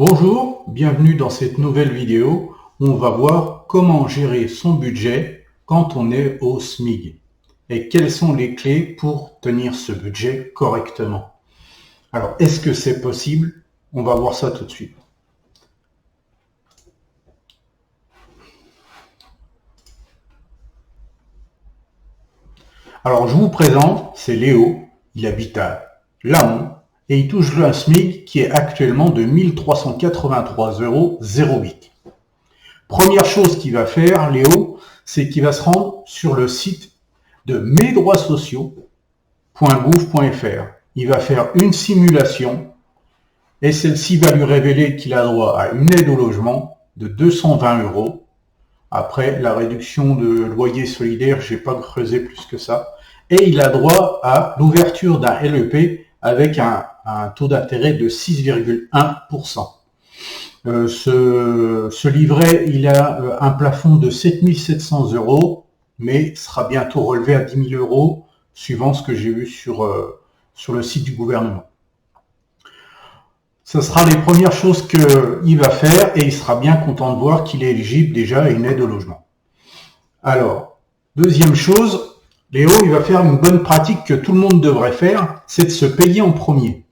Bonjour, bienvenue dans cette nouvelle vidéo où on va voir comment gérer son budget quand on est au SMIC et quelles sont les clés pour tenir ce budget correctement. Alors, est-ce que c'est possible? On va voir ça tout de suite. Alors, je vous présente, c'est Léo, il habite à Laon et il touche un SMIC qui est actuellement de 1383,08 €. Première chose qu'il va faire, Léo, c'est qu'il va se rendre sur le site de mesdroitssociaux.gouv.fr. Il va faire une simulation et celle-ci va lui révéler qu'il a droit à une aide au logement de 220 €. Après, la réduction de loyer solidaire, je n'ai pas creusé plus que ça. Et il a droit à l'ouverture d'un LEP avec un taux d'intérêt de 6,1%. Ce livret, il a un plafond de 7 700 €, mais sera bientôt relevé à 10 000 € suivant ce que j'ai vu sur le site du gouvernement. Ce sera les premières choses qu'il va faire et il sera bien content de voir qu'il est éligible déjà à une aide au logement. Alors, deuxième chose, Léo, il va faire une bonne pratique que tout le monde devrait faire, c'est de se payer en premier.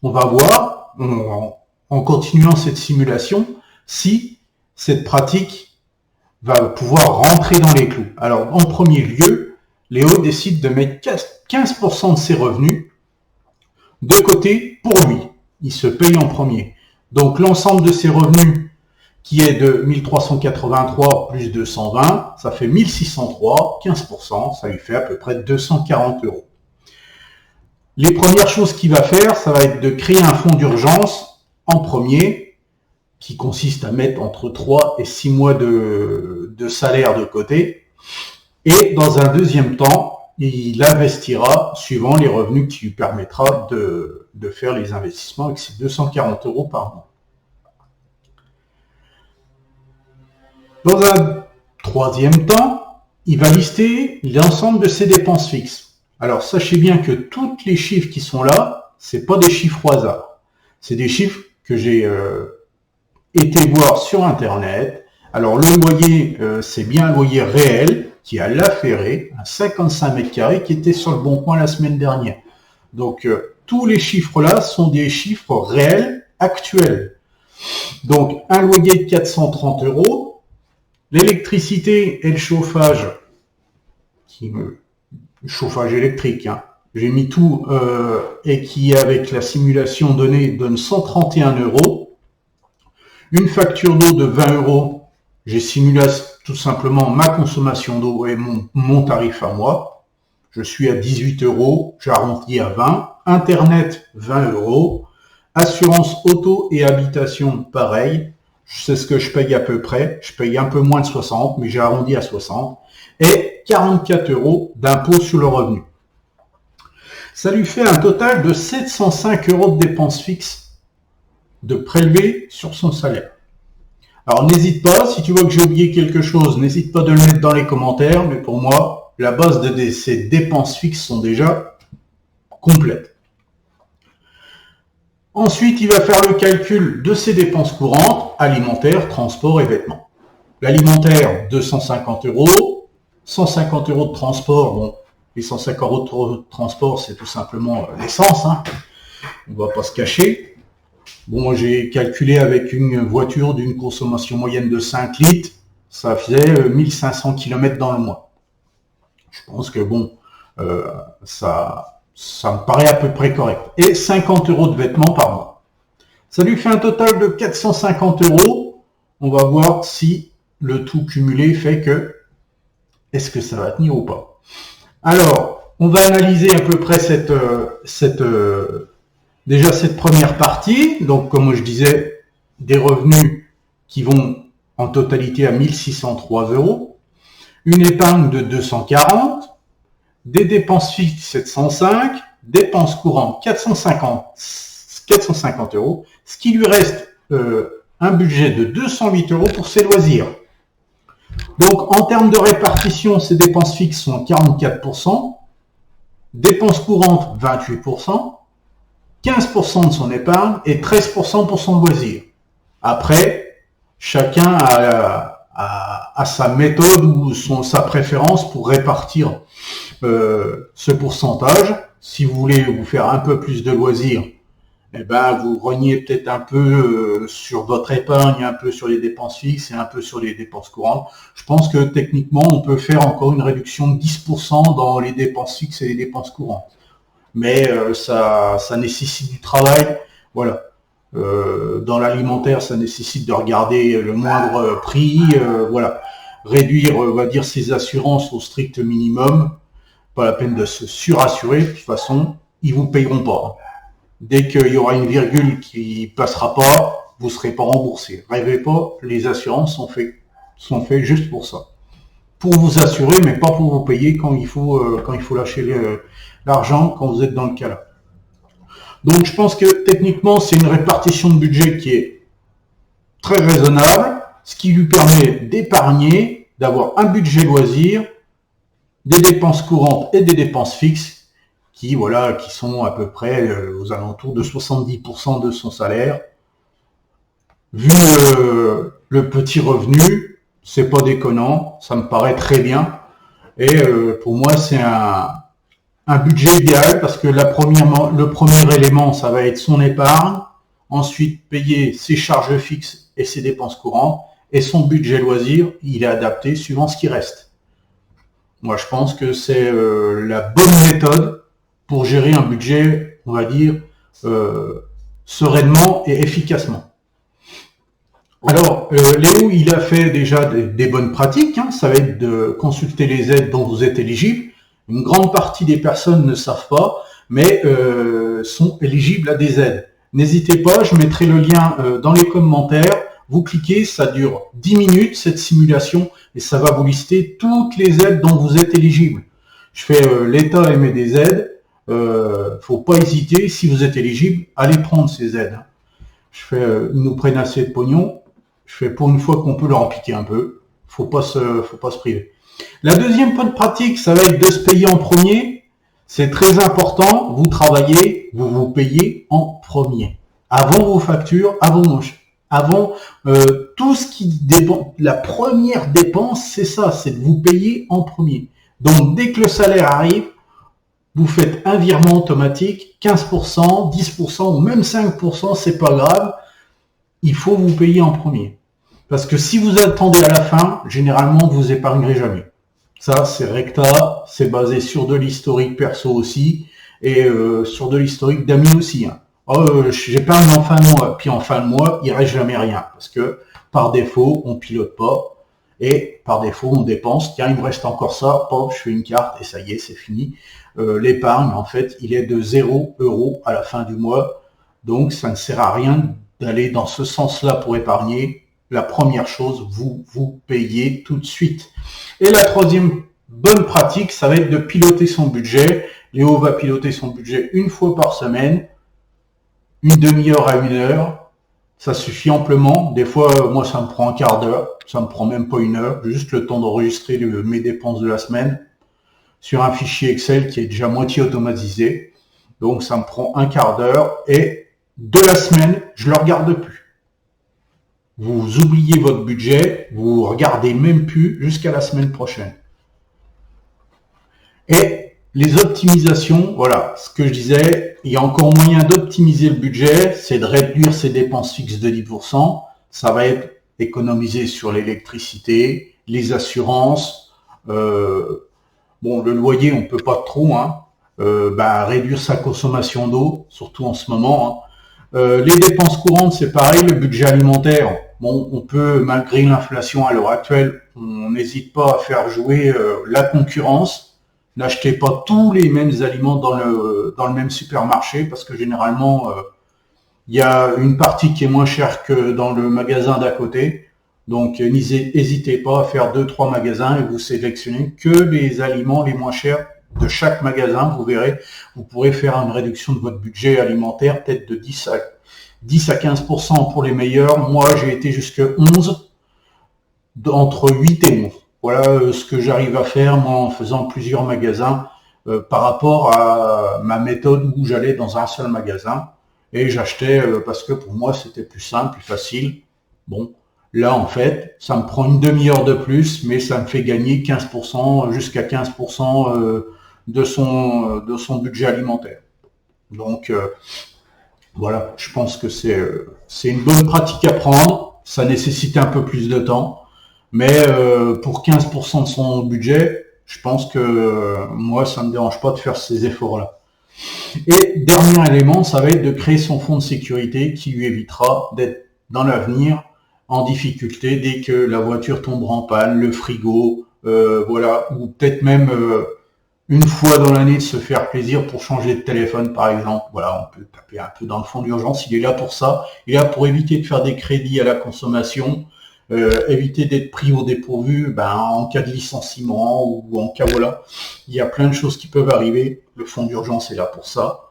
On va voir, en continuant cette simulation, si cette pratique va pouvoir rentrer dans les clous. Alors, en premier lieu, Léo décide de mettre 15% de ses revenus de côté pour lui. Il se paye en premier. Donc, l'ensemble de ses revenus, qui est de 1383 plus 220, ça fait 1603, 15%, ça lui fait à peu près 240 €. Les premières choses qu'il va faire, ça va être de créer un fonds d'urgence en premier, qui consiste à mettre entre 3 et 6 mois de salaire de côté. Et dans un deuxième temps, il investira suivant les revenus qui lui permettra de faire les investissements avec ses 240 € par mois. Dans un troisième temps, il va lister l'ensemble de ses dépenses fixes. Alors, sachez bien que tous les chiffres qui sont là, c'est pas des chiffres au hasard. C'est des chiffres que j'ai été voir sur Internet. Alors, le loyer, c'est bien un loyer réel qui est à La Ferrée, un 55 mètres carrés qui était sur le Bon Coin la semaine dernière. Donc, tous les chiffres là sont des chiffres réels, actuels. Donc, un loyer de 430 €. L'électricité et le chauffage, chauffage électrique, hein, j'ai mis tout, et qui avec la simulation donnée donne 131 €. Une facture d'eau de 20 €, j'ai simulé tout simplement ma consommation d'eau et mon tarif à moi. Je suis à 18 €, j'arrondis à 20. Internet, 20 €. Assurance auto et habitation, pareil. Je sais ce que je paye à peu près. Je paye un peu moins de 60, mais j'ai arrondi à 60. Et 44 € d'impôt sur le revenu. Ça lui fait un total de 705 € de dépenses fixes de prélevés sur son salaire. Alors n'hésite pas, si tu vois que j'ai oublié quelque chose, n'hésite pas de le mettre dans les commentaires, mais pour moi, la base de ces dépenses fixes sont déjà complètes. Ensuite, il va faire le calcul de ses dépenses courantes, alimentaires, transport et vêtements. L'alimentaire, 250 €, 150 € de transport, bon, les 150 € de transport, c'est tout simplement l'essence, hein. On ne va pas se cacher. Bon, j'ai calculé avec une voiture d'une consommation moyenne de 5 litres, ça faisait 1500 km dans le mois. Je pense que bon, ça me paraît à peu près correct. Et 50 € de vêtements par mois. Ça lui fait un total de 450 €. On va voir si le tout cumulé fait que, est-ce que ça va tenir ou pas. Alors, on va analyser à peu près déjà cette première partie. Donc, comme je disais, des revenus qui vont en totalité à 1603 €. Une épargne de 240, des dépenses fixes 705, dépenses courantes 450 €, ce qui lui reste un budget de 208 € pour ses loisirs. Donc en termes de répartition, ses dépenses fixes sont 44%, dépenses courantes 28%, 15% de son épargne et 13% pour son loisir. Après, chacun a sa méthode ou sa préférence pour répartir ce pourcentage. Si vous voulez vous faire un peu plus de loisirs, eh ben, vous reniez peut-être un peu sur votre épargne, un peu sur les dépenses fixes et un peu sur les dépenses courantes. Je pense que techniquement, on peut faire encore une réduction de 10% dans les dépenses fixes et les dépenses courantes. Mais ça nécessite du travail. Voilà. Dans l'alimentaire, ça nécessite de regarder le moindre prix. Voilà. Réduire, on va dire, ses assurances au strict minimum. Pas la peine de se surassurer. De toute façon, ils vous payeront pas. Dès qu'il y aura une virgule qui passera pas, vous serez pas remboursé. Rêvez pas, les assurances sont faites juste pour ça. Pour vous assurer, mais pas pour vous payer quand il faut lâcher l'argent quand vous êtes dans le cas là. Donc je pense que techniquement, c'est une répartition de budget qui est très raisonnable, ce qui lui permet d'épargner, d'avoir un budget loisir, des dépenses courantes et des dépenses fixes qui sont à peu près aux alentours de 70% de son salaire. Vu le petit revenu, c'est pas déconnant, ça me paraît très bien. Et pour moi, c'est un budget idéal parce que le premier élément, ça va être son épargne, ensuite payer ses charges fixes et ses dépenses courantes, et son budget loisir, il est adapté suivant ce qui reste. Moi, je pense que c'est la bonne méthode pour gérer un budget, on va dire, sereinement et efficacement. Alors, Léo, il a fait déjà des bonnes pratiques, hein. Ça va être de consulter les aides dont vous êtes éligible. Une grande partie des personnes ne savent pas, mais sont éligibles à des aides. N'hésitez pas, je mettrai le lien dans les commentaires. Vous cliquez, ça dure 10 minutes, cette simulation, et ça va vous lister toutes les aides dont vous êtes éligible. Je fais l'État émet des aides. Faut pas hésiter, si vous êtes éligible, allez prendre ces aides. Je fais, ils nous prennent assez de pognon. Je fais pour une fois qu'on peut leur en piquer un peu. Faut pas se priver. La deuxième bonne pratique, ça va être de se payer en premier. C'est très important. Vous travaillez, vous vous payez en premier. Avant vos factures, avant tout ce qui dépend. La première dépense, c'est ça, c'est de vous payer en premier. Donc dès que le salaire arrive, vous faites un virement automatique, 15%, 10% ou même 5%, c'est pas grave. Il faut vous payer en premier. Parce que si vous attendez à la fin, généralement, vous épargnerez jamais. Ça, c'est Recta, c'est basé sur de l'historique perso aussi, et sur de l'historique d'amis aussi. Hein. J'épargne en fin de mois, puis en fin de mois, il reste jamais rien. Parce que par défaut, on pilote pas. Et par défaut, on dépense. Tiens, il me reste encore ça. Pop, je fais une carte et ça y est, c'est fini. L'épargne, en fait, il est de 0 € à la fin du mois. Donc, ça ne sert à rien d'aller dans ce sens-là pour épargner. La première chose, vous payez tout de suite. Et la troisième bonne pratique, ça va être de piloter son budget. Léo va piloter son budget une fois par semaine, une demi-heure à 1 heure. Ça suffit amplement. Des fois, moi, ça me prend un quart d'heure. Ça me prend même pas 1 heure. J'ai juste le temps d'enregistrer mes dépenses de la semaine sur un fichier Excel qui est déjà moitié automatisé. Donc, ça me prend un quart d'heure. Et de la semaine, je le regarde plus. Vous oubliez votre budget. Vous regardez même plus jusqu'à la semaine prochaine. Et les optimisations, voilà, ce que je disais, il y a encore moyen d'optimiser le budget, c'est de réduire ses dépenses fixes de 10%. Ça va être économiser sur l'électricité, les assurances. Bon, le loyer, on peut pas trop, hein. Réduire sa consommation d'eau, surtout en ce moment. Hein. Les dépenses courantes, c'est pareil. Le budget alimentaire, bon, on peut, malgré l'inflation à l'heure actuelle, on n'hésite pas à faire jouer la concurrence. N'achetez pas tous les mêmes aliments dans le même supermarché parce que généralement, il y a une partie qui est moins chère que dans le magasin d'à côté. Donc, n'hésitez pas à faire 2-3 magasins et vous sélectionnez que les aliments les moins chers de chaque magasin. Vous verrez, vous pourrez faire une réduction de votre budget alimentaire peut-être de 10 à 15% pour les meilleurs. Moi, j'ai été jusqu'à 11, entre 8 et 11. Voilà ce que j'arrive à faire moi en faisant plusieurs magasins par rapport à ma méthode où j'allais dans un seul magasin. et j'achetais parce que pour moi c'était plus simple, plus facile. Bon, là en fait, ça me prend une demi-heure de plus, mais ça me fait gagner 15%, jusqu'à 15% de son budget alimentaire. Donc voilà, je pense que c'est une bonne pratique à prendre. Ça nécessite un peu plus de temps, mais pour 15% de son budget, je pense que moi, ça me dérange pas de faire ces efforts-là. Et dernier élément, ça va être de créer son fonds de sécurité qui lui évitera d'être dans l'avenir en difficulté dès que la voiture tombera en panne, le frigo, voilà, ou peut-être même une fois dans l'année de se faire plaisir pour changer de téléphone, par exemple. Voilà, on peut taper un peu dans le fond d'urgence. Il est là pour ça. Il est là pour éviter de faire des crédits à la consommation, éviter d'être pris au dépourvu, en cas de licenciement ou en cas, voilà. Il y a plein de choses qui peuvent arriver. Le fonds d'urgence est là pour ça.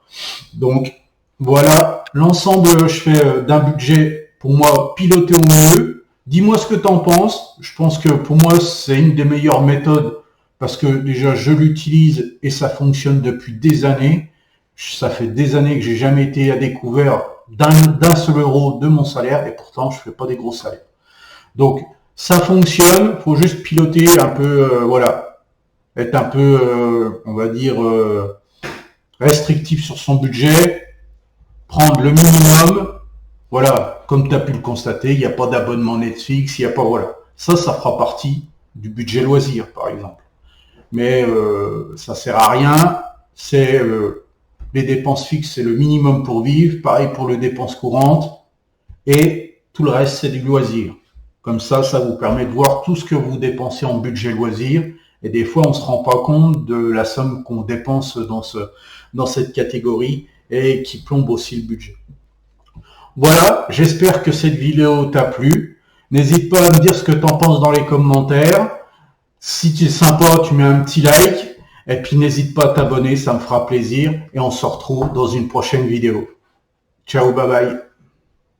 Donc, voilà l'ensemble, je fais d'un budget, pour moi, piloté au mieux. Dis-moi ce que tu en penses. Je pense que pour moi, c'est une des meilleures méthodes parce que déjà, je l'utilise et ça fonctionne depuis des années. Ça fait des années que j'ai jamais été à découvert d'un seul euro de mon salaire et pourtant, je fais pas des gros salaires. Donc, ça fonctionne. Faut juste piloter un peu, voilà, être un peu, on va dire, restrictif sur son budget, prendre le minimum. Voilà, comme tu as pu le constater, il n'y a pas d'abonnement Netflix, il n'y a pas, voilà. Ça fera partie du budget loisir, par exemple. Mais ça sert à rien. C'est les dépenses fixes, c'est le minimum pour vivre. Pareil pour les dépenses courantes. Et tout le reste, c'est du loisir. Comme ça vous permet de voir tout ce que vous dépensez en budget loisir. Et des fois, on ne se rend pas compte de la somme qu'on dépense dans cette catégorie et qui plombe aussi le budget. Voilà, j'espère que cette vidéo t'a plu. N'hésite pas à me dire ce que tu en penses dans les commentaires. Si tu es sympa, tu mets un petit like. Et puis n'hésite pas à t'abonner, ça me fera plaisir. Et on se retrouve dans une prochaine vidéo. Ciao, bye bye.